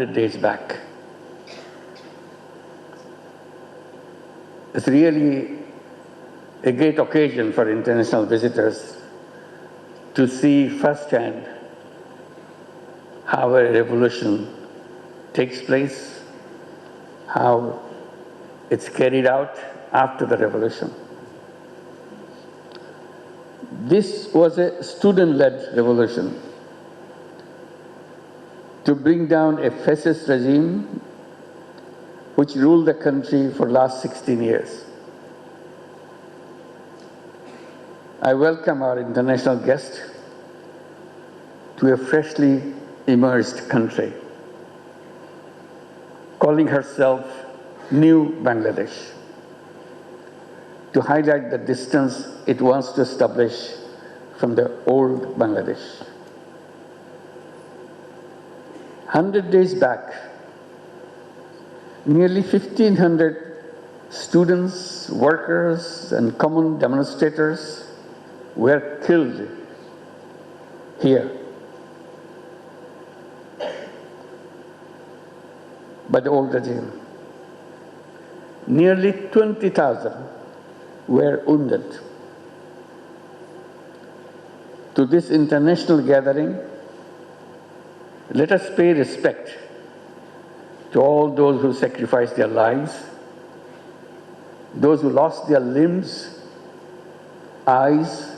days back. It's really a great occasion for international visitors to see firsthand how a revolution takes place, how it's carried out after the revolution. This was a student-led revolution to bring down a fascist regime which ruled the country for the last 16 years. I welcome our international guest to a freshly emerged country, calling herself New Bangladesh, to highlight the distance it wants to establish from the old Bangladesh. 100 days back, nearly 1,500 students, workers, and common demonstrators were killed here by the old regime. Nearly 20,000 were wounded. To this international gathering, let us pay respect to all those who sacrificed their lives, those who lost their limbs, eyes,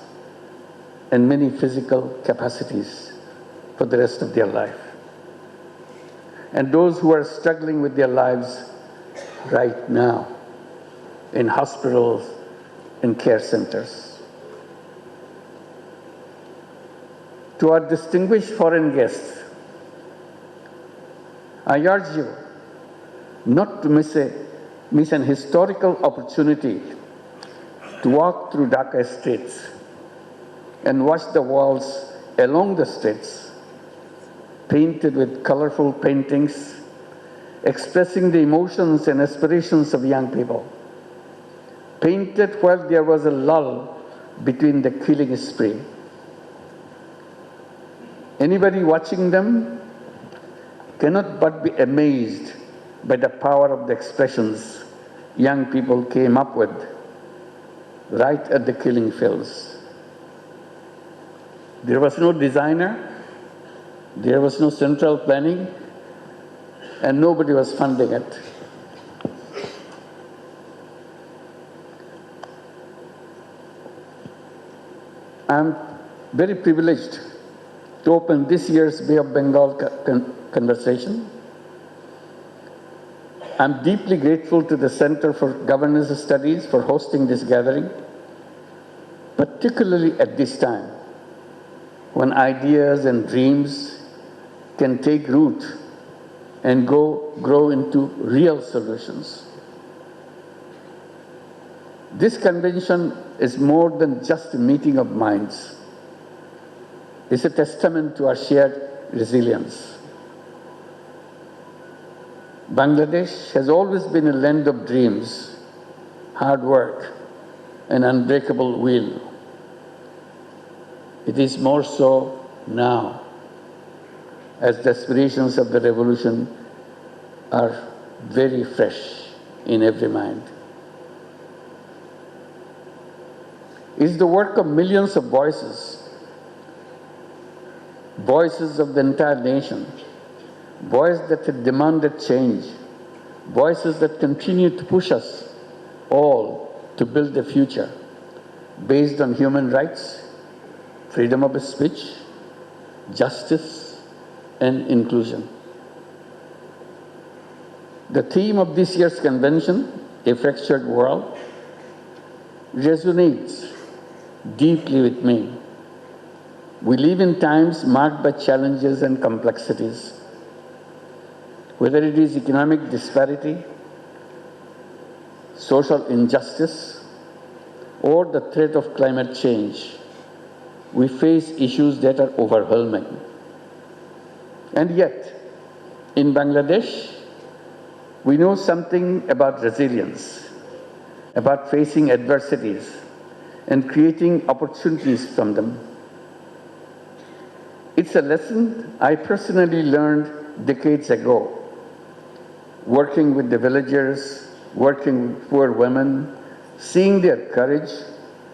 and many physical capacities for the rest of their life, and those who are struggling with their lives right now in hospitals and care centers. To our distinguished foreign guests, I urge you not to miss an historical opportunity to walk through Dhaka streets and watch the walls along the streets painted with colorful paintings expressing the emotions and aspirations of young people, painted while there was a lull between the killing spree. Anybody watching them cannot but be amazed by the power of the expressions young people came up with right at the killing fields. There was no designer, there was no central planning, and nobody was funding it. I'm very privileged to open this year's Bay of Bengal conversation. I'm deeply grateful to the Center for Governance Studies for hosting this gathering, particularly at this time when ideas and dreams can take root and grow into real solutions. This convention is more than just a meeting of minds. It's a testament to our shared resilience. Bangladesh has always been a land of dreams, hard work, and unbreakable will. It is more so now, as the aspirations of the revolution are very fresh in every mind. It is the work of millions of voices, voices of the entire nation, voices that have demanded change, voices that continue to push us all to build a future based on human rights, freedom of speech, justice, and inclusion. The theme of this year's convention, A Fractured World, resonates deeply with me. We live in times marked by challenges and complexities. Whether it is economic disparity, social injustice, or the threat of climate change, we face issues that are overwhelming. And yet, in Bangladesh, we know something about resilience, about facing adversities and creating opportunities from them. It's a lesson I personally learned decades ago, working with the villagers, working with poor women, seeing their courage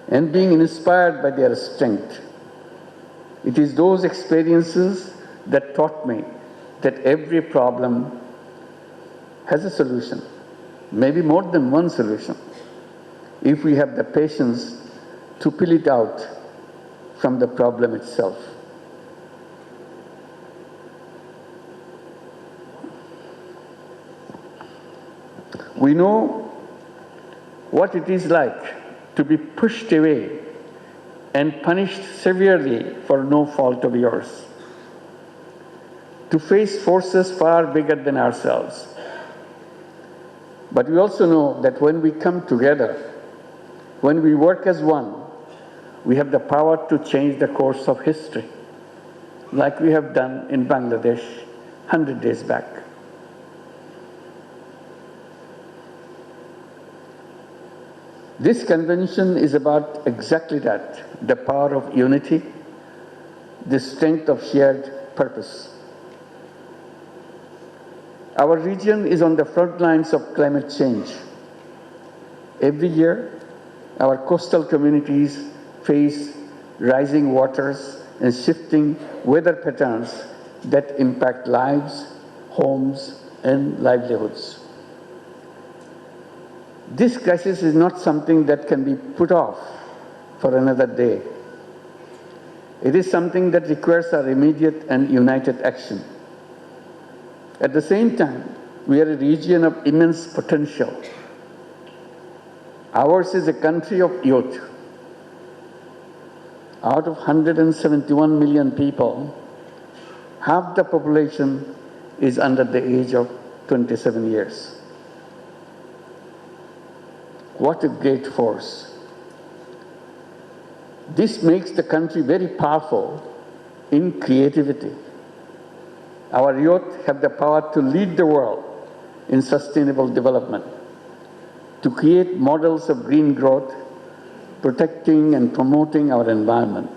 and being inspired by their strength. It is those experiences that taught me that every problem has a solution, maybe more than one solution, if we have the patience to pull it out from the problem itself. We know what it is like to be pushed away and punished severely for no fault of yours, to face forces far bigger than ourselves. But we also know that when we come together, when we work as one, we have the power to change the course of history, like we have done in Bangladesh 100 days back. This convention is about exactly that, the power of unity, the strength of shared purpose. Our region is on the front lines of climate change. Every year, our coastal communities face rising waters and shifting weather patterns that impact lives, homes, and livelihoods. This crisis is not something that can be put off for another day. It is something that requires our immediate and united action. At the same time, we are a region of immense potential. Ours is a country of youth. Out of 171 million people, half the population is under the age of 27 years. What a great force. This makes the country very powerful in creativity. Our youth have the power to lead the world in sustainable development, to create models of green growth, protecting and promoting our environment.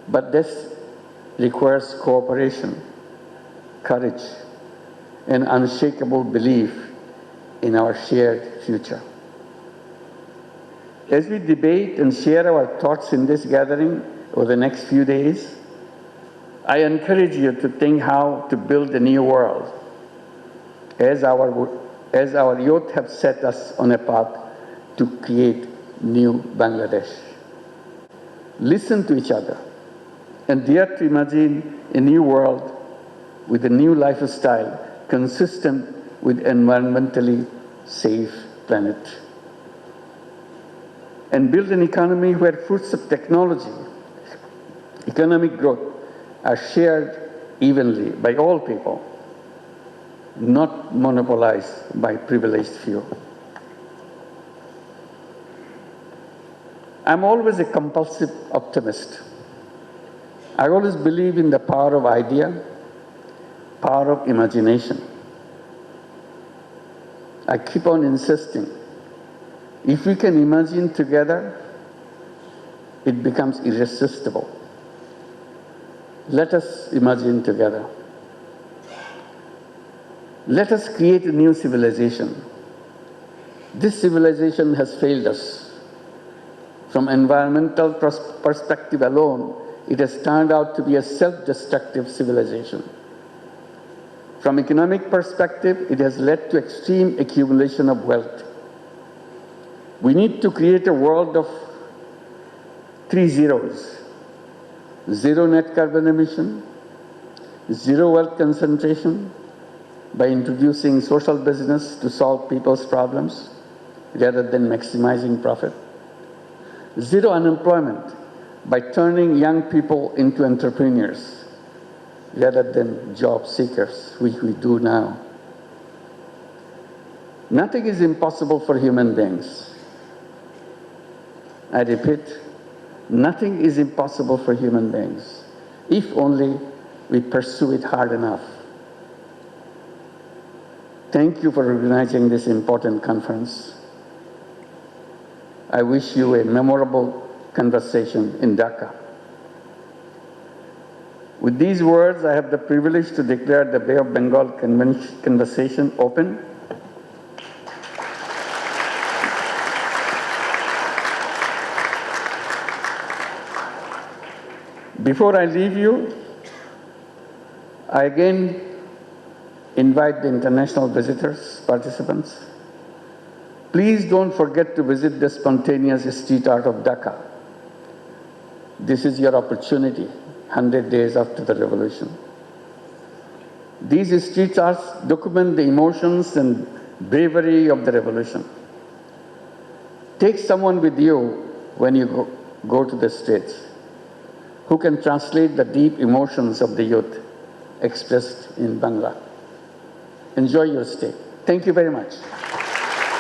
But this requires cooperation, courage, and unshakable belief in our shared future. As we debate and share our thoughts in this gathering over the next few days, I encourage you to think how to build a new world, as our youth have set us on a path to create new Bangladesh. Listen to each other and dare to imagine a new world with a new lifestyle consistent with environmentally safe planet. And build an economy where fruits of technology, economic growth are shared evenly by all people, not monopolized by privileged few. I'm always a compulsive optimist. I always believe in the power of idea, power of imagination. I keep on insisting, if we can imagine together, it becomes irresistible. Let us imagine together. Let us create a new civilization. This civilization has failed us. From environmental perspective alone, it has turned out to be a self-destructive civilization. From economic perspective, it has led to extreme accumulation of wealth. We need to create a world of 3 zeros. Zero net carbon emission, zero wealth concentration, by introducing social business to solve people's problems rather than maximizing profit. Zero unemployment, by turning young people into entrepreneurs rather than job seekers, which we do now. Nothing is impossible for human beings. I repeat, nothing is impossible for human beings, if only we pursue it hard enough. Thank you for organizing this important conference. I wish you a memorable conversation in Dhaka. With these words, I have the privilege to declare the Bay of Bengal Conversation open. Before I leave you, I again invite the international visitors, participants. Please don't forget to visit the spontaneous street art of Dhaka. This is your opportunity, 100 days after the revolution. These street arts document the emotions and bravery of the revolution. Take someone with you when you go to the streets who can translate the deep emotions of the youth expressed in Bangla. Enjoy your stay. Thank you very much.